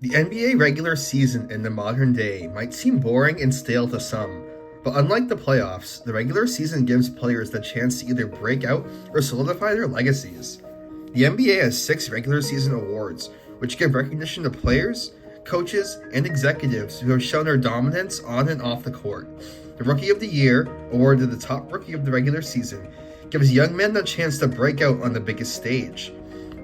The NBA regular season in the modern day might seem boring and stale to some, but unlike the playoffs, the regular season gives players the chance to either break out or solidify their legacies. The NBA has 6 regular season awards, which give recognition to players, coaches, and executives who have shown their dominance on and off the court. The Rookie of the Year, awarded to the top rookie of the regular season, gives young men the chance to break out on the biggest stage.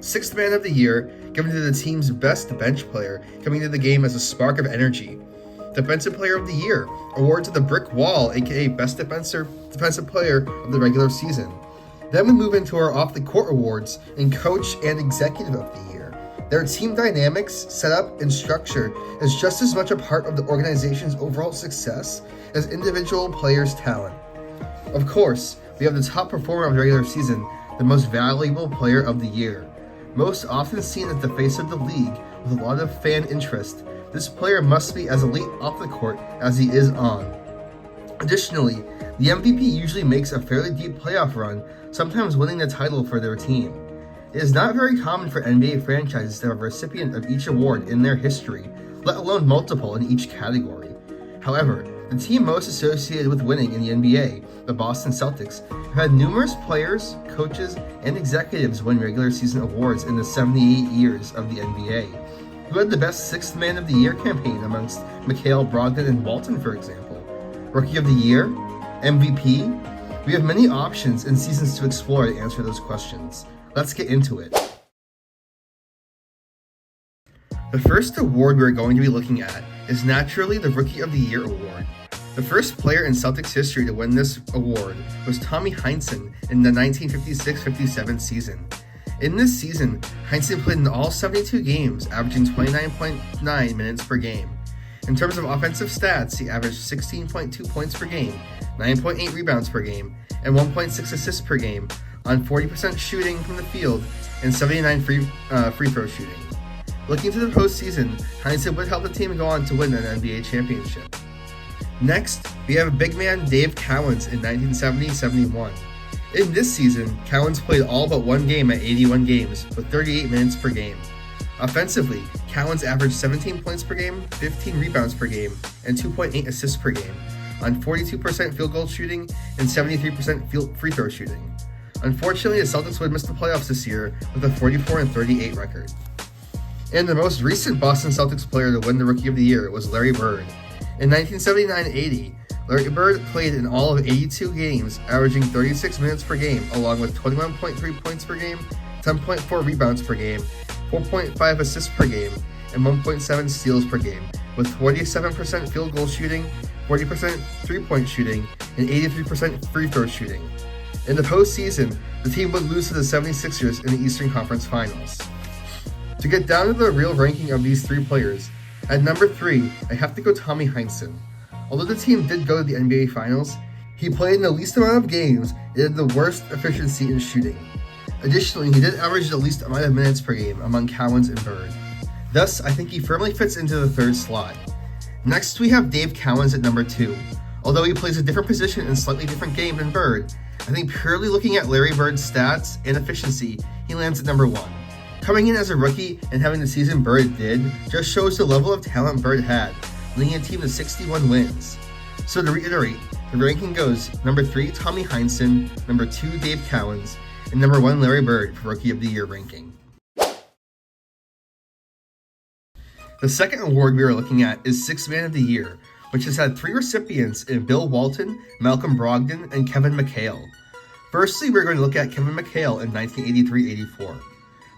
Sixth Man of the Year, given to the team's best bench player, coming to the game as a spark of energy. Defensive Player of the Year, award to the Brick Wall, aka Best Defensive Player of the regular season. Then we move into our off-the-court awards in Coach and Executive of the Year. Their team dynamics, setup, and structure is just as much a part of the organization's overall success as individual players' talent. Of course, we have the top performer of the regular season, the most valuable player of the year. Most often seen as the face of the league with a lot of fan interest, this player must be as elite off the court as he is on. Additionally, the MVP usually makes a fairly deep playoff run, sometimes winning the title for their team. It is not very common for NBA franchises to have a recipient of each award in their history, let alone multiple in each category. However, the team most associated with winning in the NBA, the Boston Celtics, have had numerous players, coaches, and executives win regular season awards in the 78 years of the NBA. Who had the best Sixth Man of the Year campaign amongst McHale, Brogdon, and Walton, for example? Rookie of the Year? MVP? We have many options and seasons to explore to answer those questions. Let's get into it. The first award we're going to be looking at is naturally the Rookie of the Year award. The first player in Celtics history to win this award was Tommy Heinsohn in the 1956-57 season. In this season, Heinsohn played in all 72 games, averaging 29.9 minutes per game. In terms of offensive stats, he averaged 16.2 points per game, 9.8 rebounds per game, and 1.6 assists per game on 40% shooting from the field and 79 free throw shooting. Looking to the postseason, Heinsohn would help the team go on to win an NBA championship. Next, we have big man Dave Cowens in 1970-71. In this season, Cowens played all but one game at 81 games with 38 minutes per game. Offensively, Cowens averaged 17 points per game, 15 rebounds per game, and 2.8 assists per game on 42% field goal shooting and 73% free throw shooting. Unfortunately, the Celtics would miss the playoffs this year with a 44-38 record. And the most recent Boston Celtics player to win the Rookie of the Year was Larry Bird. In 1979-80, Larry Bird played in all of 82 games, averaging 36 minutes per game, along with 21.3 points per game, 10.4 rebounds per game, 4.5 assists per game, and 1.7 steals per game, with 47% field goal shooting, 40% three-point shooting, and 83% free throw shooting. In the postseason, the team would lose to the 76ers in the Eastern Conference Finals. To get down to the real ranking of these three players, at number 3, I have to go Tommy Heinsohn. Although the team did go to the NBA Finals, he played in the least amount of games and had the worst efficiency in shooting. Additionally, he did average the least amount of minutes per game among Cowens and Bird. Thus, I think he firmly fits into the third slot. Next, we have Dave Cowens at number 2. Although he plays a different position in a slightly different game than Bird, I think purely looking at Larry Bird's stats and efficiency, he lands at number 1. Coming in as a rookie and having the season Bird did just shows the level of talent Bird had, leading a team to 61 wins. So to reiterate, the ranking goes number 3, Tommy Heinsohn, number 2, Dave Cowens, and number 1, Larry Bird for Rookie of the Year ranking. The second award we are looking at is Sixth Man of the Year, which has had 3 recipients in Bill Walton, Malcolm Brogdon, and Kevin McHale. Firstly, we're going to look at Kevin McHale in 1983-84.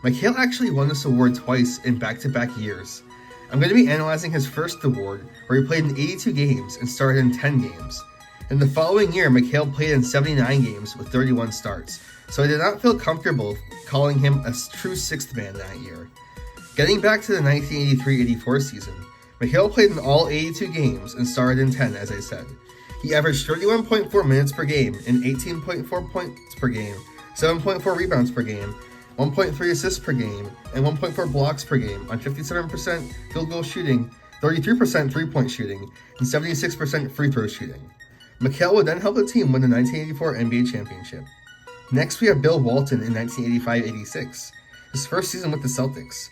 McHale actually won this award twice in back-to-back years. I'm going to be analyzing his first award, where he played in 82 games and started in 10 games. In the following year, McHale played in 79 games with 31 starts, so I did not feel comfortable calling him a true sixth man that year. Getting back to the 1983-84 season, McHale played in all 82 games and started in 10, as I said. He averaged 31.4 minutes per game and 18.4 points per game, 7.4 rebounds per game, 1.3 assists per game, and 1.4 blocks per game on 57% field goal shooting, 33% three-point shooting, and 76% free throw shooting. McHale would then help the team win the 1984 NBA championship. Next, we have Bill Walton in 1985-86, his first season with the Celtics.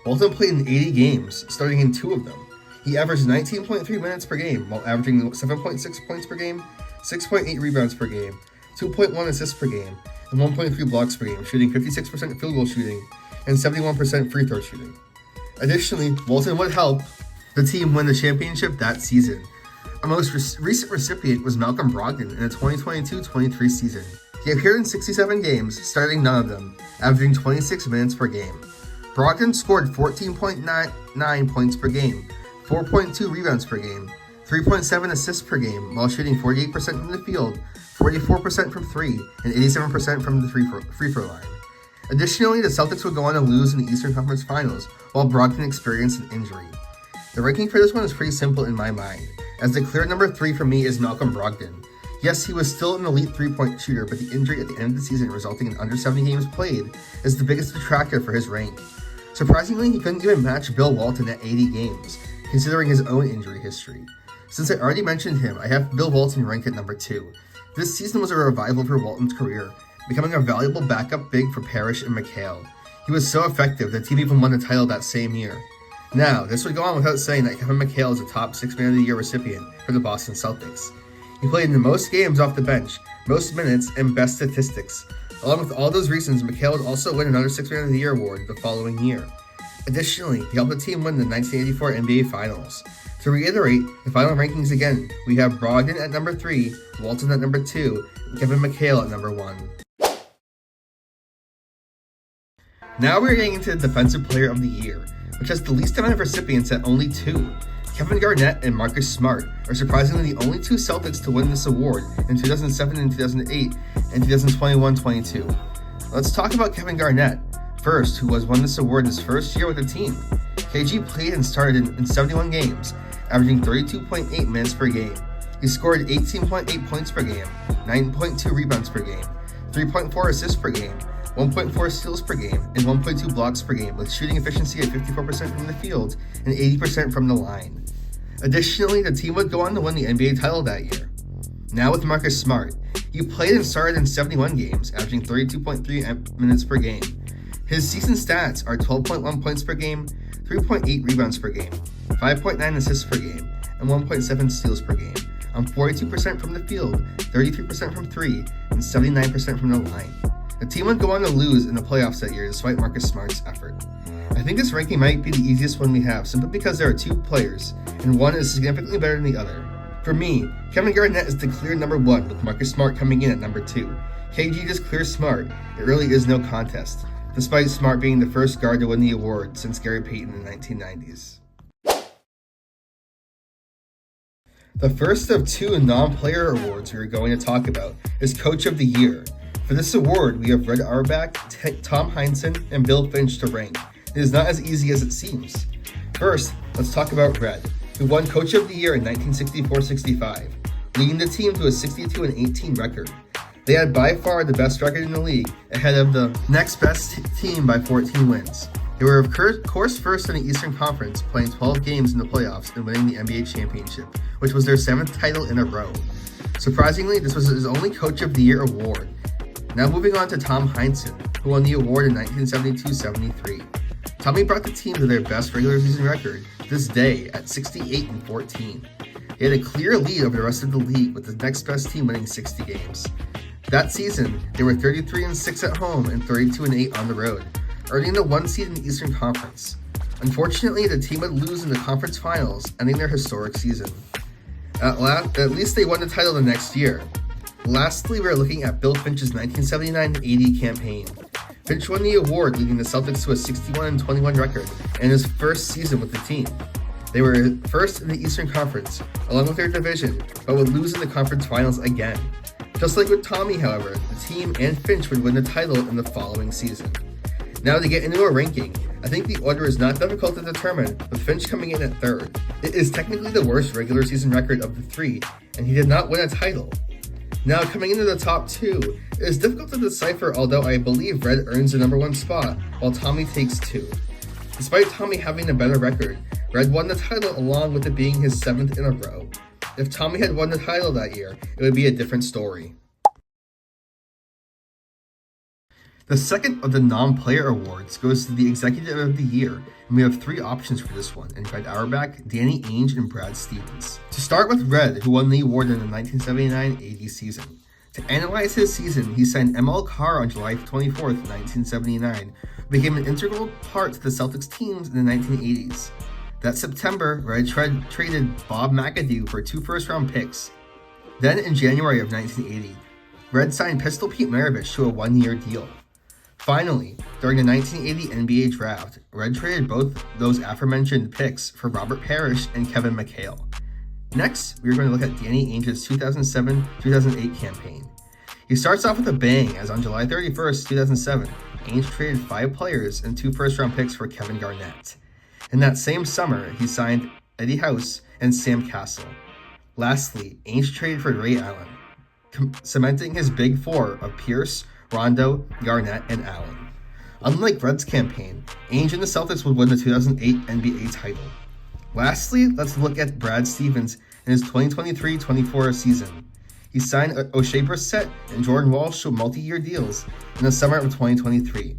Walton played in 80 games, starting in 2 of them. He averaged 19.3 minutes per game, while averaging 7.6 points per game, 6.8 rebounds per game, 2.1 assists per game, and 1.3 blocks per game, shooting 56% field goal shooting and 71% free throw shooting. Additionally, Walton would help the team win the championship that season. Our most recent recipient was Malcolm Brogdon in the 2022-23 season. He appeared in 67 games, starting none of them, averaging 26 minutes per game. Brogdon scored 14.9 points per game, 4.2 rebounds per game, 3.7 assists per game, while shooting 48% from the field, 44% from 3, and 87% from the free throw line. Additionally, the Celtics would go on to lose in the Eastern Conference Finals, while Brogdon experienced an injury. The ranking for this one is pretty simple in my mind, as the clear number 3 for me is Malcolm Brogdon. Yes, he was still an elite 3-point shooter, but the injury at the end of the season resulting in under 70 games played is the biggest detractor for his rank. Surprisingly, he couldn't even match Bill Walton at 80 games, considering his own injury history. Since I already mentioned him, I have Bill Walton ranked at number 2. This season was a revival for Walton's career, becoming a valuable backup big for Parrish and McHale. He was so effective that the team even won the title that same year. Now, this would go on without saying that Kevin McHale is a top 6 Man of the Year recipient for the Boston Celtics. He played in the most games off the bench, most minutes, and best statistics. Along with all those reasons, McHale would also win another 6 Man of the Year award the following year. Additionally, he helped the team win the 1984 NBA Finals. To reiterate, the final rankings again, we have Brogdon at number 3, Walton at number 2, and Kevin McHale at number 1. Now we're getting into the Defensive Player of the Year, which has the least amount of recipients at only 2. Kevin Garnett and Marcus Smart are surprisingly the only 2 Celtics to win this award in 2007 and 2008 and 2021-22. Let's talk about Kevin Garnett first, who has won this award his first year with the team. KG played and started in 71 games, averaging 32.8 minutes per game. He scored 18.8 points per game, 9.2 rebounds per game, 3.4 assists per game, 1.4 steals per game, and 1.2 blocks per game, with shooting efficiency at 54% from the field and 80% from the line. Additionally, the team would go on to win the NBA title that year. Now with Marcus Smart, he played and started in 71 games, averaging 32.3 minutes per game. His season stats are 12.1 points per game, 3.8 rebounds per game, 5.9 assists per game, and 1.7 steals per game, on 42% from the field, 33% from 3, and 79% from the line. The team would go on to lose in the playoffs that year despite Marcus Smart's effort. I think this ranking might be the easiest one we have, simply because there are 2 players, and one is significantly better than the other. For me, Kevin Garnett is the clear number 1, with Marcus Smart coming in at number 2. KG just clears Smart. It really is no contest, despite Smart being the first guard to win the award since Gary Payton in the 1990s. The first of 2 non-player awards we are going to talk about is Coach of the Year. For this award, we have Red Auerbach, Tom Heinsohn, and Bill Finch to rank. It is not as easy as it seems. First, let's talk about Red, who won Coach of the Year in 1964-65, leading the team to a 62-18 record. They had by far the best record in the league, ahead of the next best team by 14 wins. They were of course first in the Eastern Conference, playing 12 games in the playoffs and winning the NBA championship, which was their 7th title in a row. Surprisingly, this was his only Coach of the Year award. Now moving on to Tom Heinsohn, who won the award in 1972-73. Tommy brought the team to their best regular season record this day at 68-14. They had a clear lead over the rest of the league, with the next best team winning 60 games. That season, they were 33-6 at home and 32-8 on the road, earning the 1 seed in the Eastern Conference. Unfortunately, the team would lose in the conference finals, ending their historic season. At least they won the title the next year. Lastly, we're looking at Bill Finch's 1979-80 campaign. Finch won the award, leading the Celtics to a 61-21 record in his first season with the team. They were first in the Eastern Conference, along with their division, but would lose in the conference finals again. Just like with Tommy, however, the team and Finch would win the title in the following season. Now to get into a ranking, I think the order is not difficult to determine, with Finch coming in at 3rd. It is technically the worst regular season record of the 3, and he did not win a title. Now coming into the top 2, it is difficult to decipher, although I believe Red earns the number 1 spot, while Tommy takes 2. Despite Tommy having a better record, Red won the title along with it being his 7th in a row. If Tommy had won the title that year, it would be a different story. The second of the non-player awards goes to the Executive of the Year, and we have 3 options for this one in Red Auerbach, Danny Ainge, and Brad Stevens. To start with Red, who won the award in the 1979-80 season. To analyze his season, he signed ML Carr on July 24, 1979, who became an integral part to the Celtics teams in the 1980s. That September, Red traded Bob McAdoo for 2 first-round picks. Then in January of 1980, Red signed Pistol Pete Maravich to a 1-year deal. Finally, during the 1980 NBA draft, Red traded both those aforementioned picks for Robert Parrish and Kevin McHale. Next, we are going to look at Danny Ainge's 2007-2008 campaign. He starts off with a bang as on July 31st, 2007, Ainge traded 5 players and 2 first-round picks for Kevin Garnett. In that same summer, he signed Eddie House and Sam Cassell. Lastly, Ainge traded for Ray Allen, cementing his big 4 of Pierce, Rondo, Garnett, and Allen. Unlike Red's campaign, Ainge and the Celtics would win the 2008 NBA title. Lastly, let's look at Brad Stevens in his 2023-24 season. He signed O'Shea Brissett and Jordan Walsh to multi-year deals in the summer of 2023.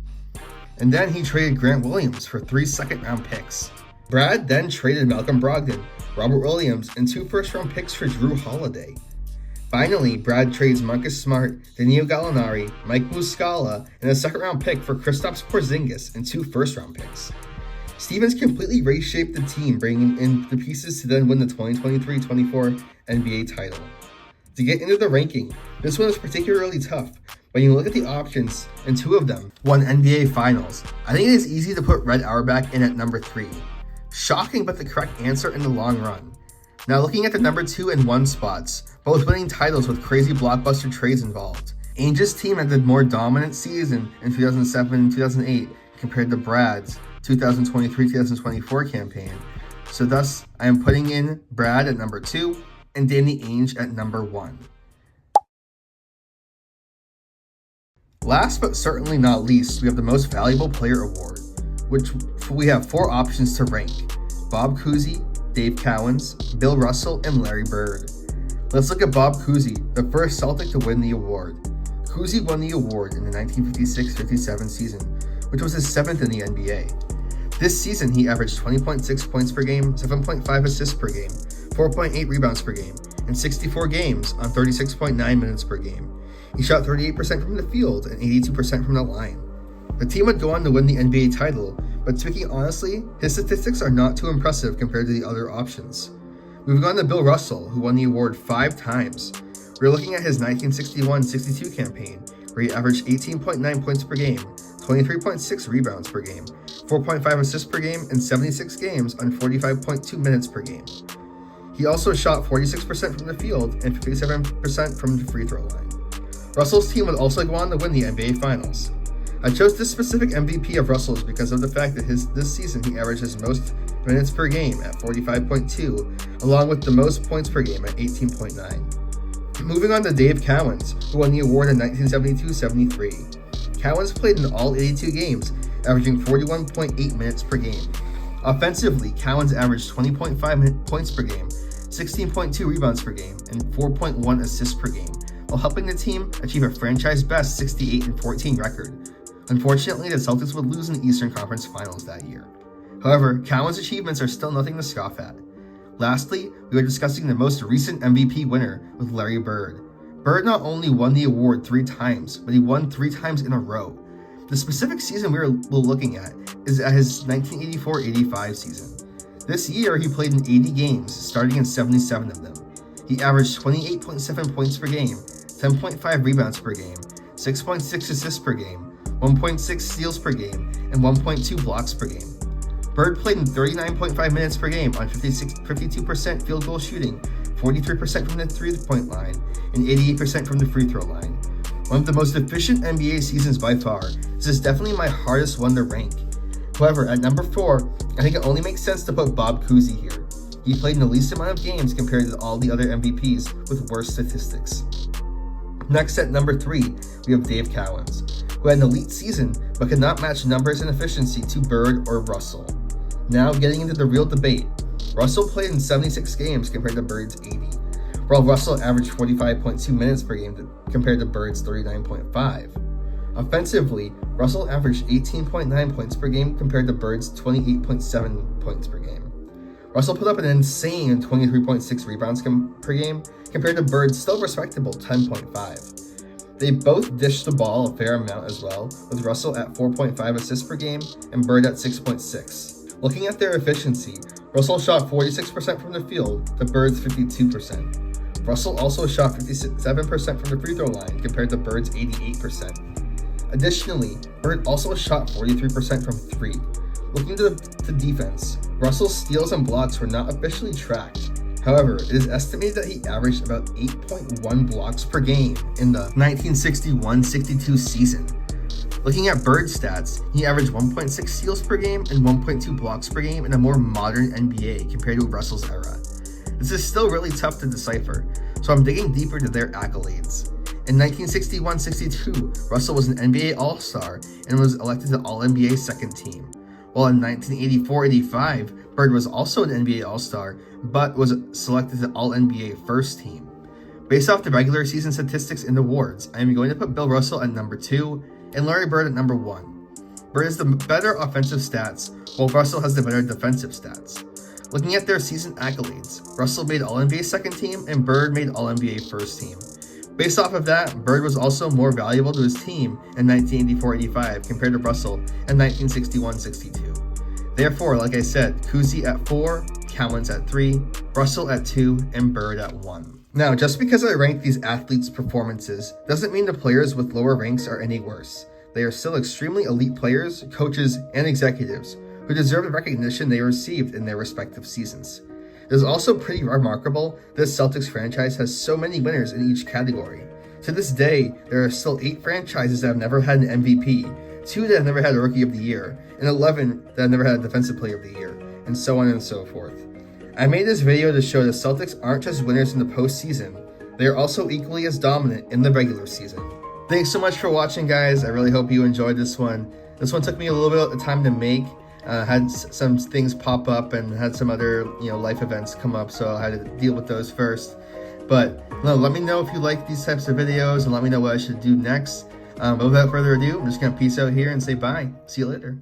And then he traded Grant Williams for 3 second-round picks. Brad then traded Malcolm Brogdon, Robert Williams, and 2 first-round picks for Drew Holiday. Finally, Brad trades Marcus Smart, Danilo Gallinari, Mike Muscala, and a second-round pick for Kristaps Porzingis and 2 first-round picks. Stevens completely reshaped the team, bringing in the pieces to then win the 2023-24 NBA title. To get into the ranking, this one is particularly tough. When you look at the options, and 2 of them won NBA Finals, I think it is easy to put Red Auerbach in at number 3. Shocking, but the correct answer in the long run. Now looking at the number 2 and 1 spots, both winning titles with crazy blockbuster trades involved. Ainge's team had the more dominant season in 2007 and 2008 compared to Brad's 2023-2024 campaign. So thus, I am putting in Brad at number 2 and Danny Ainge at number 1. Last but certainly not least, we have the Most Valuable Player Award, which we have 4 options to rank: Bob Cousy, Dave Cowens, Bill Russell, and Larry Bird. Let's look at Bob Cousy, the first Celtic to win the award. Cousy won the award in the 1956-57 season, which was his 7th in the NBA. This season, he averaged 20.6 points per game, 7.5 assists per game, 4.8 rebounds per game, and 64 games on 36.9 minutes per game. He shot 38% from the field and 82% from the line. The team would go on to win the NBA title, but speaking honestly, his statistics are not too impressive compared to the other options. Moving on to Bill Russell, who won the award 5 times. We're looking at his 1961-62 campaign, where he averaged 18.9 points per game, 23.6 rebounds per game, 4.5 assists per game, and 76 games on 45.2 minutes per game. He also shot 46% from the field and 57% from the free throw line. Russell's team would also go on to win the NBA Finals. I chose this specific MVP of Russell's because of the fact that this season he averaged his most minutes per game at 45.2, along with the most points per game at 18.9. Moving on to Dave Cowens, who won the award in 1972-73. Cowens played in all 82 games, averaging 41.8 minutes per game. Offensively, Cowens averaged 20.5 points per game, 16.2 rebounds per game, and 4.1 assists per game, while helping the team achieve a franchise-best 68-14 record. Unfortunately, the Celtics would lose in the Eastern Conference Finals that year. However, Cowens' achievements are still nothing to scoff at. Lastly, we are discussing the most recent MVP winner with Larry Bird. Bird not only won the award 3 times, but he won 3 times in a row. The specific season we're looking at is at his 1984-85 season. This year, he played in 80 games, starting in 77 of them. He averaged 28.7 points per game, 10.5 rebounds per game, 6.6 assists per game, 1.6 steals per game, and 1.2 blocks per game. Bird played in 39.5 minutes per game on 52% field goal shooting, 43% from the three-point line, and 88% from the free throw line. One of the most efficient NBA seasons by far. This is definitely my hardest one to rank. However, at number 4, I think it only makes sense to put Bob Cousy here. He played in the least amount of games compared to all the other MVPs with worse statistics. Next at number 3, we have Dave Cowens, who had an elite season but could not match numbers and efficiency to Bird or Russell. Now getting into the real debate, Russell played in 76 games compared to Bird's 80, while Russell averaged 45.2 minutes per game compared to Bird's 39.5. Offensively, Russell averaged 18.9 points per game compared to Bird's 28.7 points per game. Russell put up an insane 23.6 rebounds per game compared to Bird's still respectable 10.5. They both dished the ball a fair amount as well, with Russell at 4.5 assists per game and Bird at 6.6. Looking at their efficiency, Russell shot 46% from the field to Bird's 52%. Russell also shot 57% from the free throw line compared to Bird's 88%. Additionally, Bird also shot 43% from 3. Looking to defense, Russell's steals and blocks were not officially tracked. However, it is estimated that he averaged about 8.1 blocks per game in the 1961-62 season. Looking at Bird's stats, he averaged 1.6 steals per game and 1.2 blocks per game in a more modern NBA compared to Russell's era. This is still really tough to decipher, so I'm digging deeper into their accolades. In 1961-62, Russell was an NBA All-Star and was elected to All-NBA second team. While in 1984-85, Bird was also an NBA All-Star, but was selected to All-NBA first team. Based off the regular season statistics and awards, I am going to put Bill Russell at number 2 and Larry Bird at number 1. Bird has the better offensive stats, while Russell has the better defensive stats. Looking at their season accolades, Russell made All-NBA second team and Bird made All-NBA first team. Based off of that, Bird was also more valuable to his team in 1984-85 compared to Russell in 1961-62. Therefore, like I said, Cousy at 4, Cowens at 3, Russell at 2, and Bird at 1. Now, just because I rank these athletes' performances doesn't mean the players with lower ranks are any worse. They are still extremely elite players, coaches, and executives who deserve the recognition they received in their respective seasons. It is also pretty remarkable this Celtics franchise has so many winners in each category. To this day, there are still 8 franchises that have never had an MVP, 2 that have never had a Rookie of the Year, and 11 that have never had a Defensive Player of the Year, and so on and so forth. I made this video to show the Celtics aren't just winners in the postseason, they are also equally as dominant in the regular season. Thanks so much for watching, guys. I really hope you enjoyed this one. This one took me a little bit of time to make. Had some things pop up and had some other life events come up, so I had to deal with those first. But no, let me know if you like these types of videos and let me know what I should do next. But without further ado, I'm just gonna peace out here and say bye. See you later.